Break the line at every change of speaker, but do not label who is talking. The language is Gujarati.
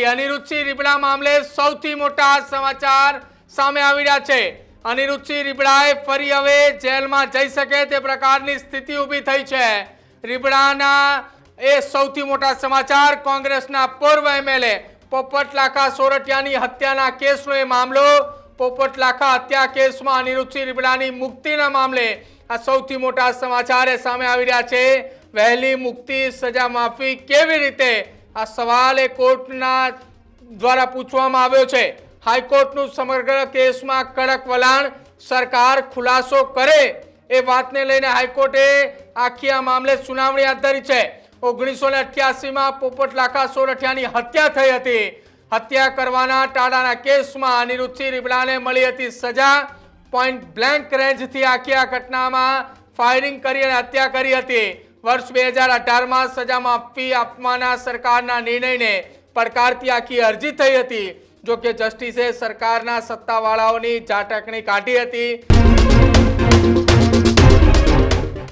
અનિરુદ્ધસિંહ રીબડા મામલે સૌથી મોટા સમાચાર સામે આવી રહ્યા છે। અનિરુદ્ધસિંહ રીબડાએ ફરી હવે જેલમાં જઈ શકે તે પ્રકારની સ્થિતિ ઊભી થઈ છે। રીબડાના એ સૌથી મોટા સમાચાર કોંગ્રેસના પૂર્વ એમએલએ પોપટ લાખા સોરઠિયાની હત્યાના કેસનો એ મામલો। પોપટ લાખા હત્યા કેસમાં અનિરુદ્ધસિંહ રીબડાની મુક્તિના મામલે આ સૌથી મોટા સમાચાર સામે આવી રહ્યા છે। વહેલી મુક્તિ, સજા માફી કેવી રીતે, આ સવાલ એ કોર્ટના દ્વારા પૂછવામાં આવ્યો છે। હાઈકોર્ટનું સમગ્ર કેસમાં કડક વલણ, સરકાર ખુલાસો કરે એ વાતને લઈને હાઈકોર્ટે આખી આ મામલે સુનાવણી હાથ ધરી છે। 1988માં પોપટ લાખા સોરઠિયાની હત્યા થઈ હતી। હત્યા કરવાના ટાડાના કેસમાં અનિરુદ્ધસિંહ રીબડાને મળી હતી સજા। પોઈન્ટ બ્લેન્ક રેન્જથી આખી આ ઘટનામાં ફાયરિંગ કરી અને હત્યા કરી હતી। વર્ષ 2018માં સજા માફી આપવાના સરકારના નિર્ણયને પડકારતી આખી અરજી થઈ હતી। જો કે જસ્ટિસે સરકારના સત્તાવાળાઓની ઝાટકણી કાઢી હતી।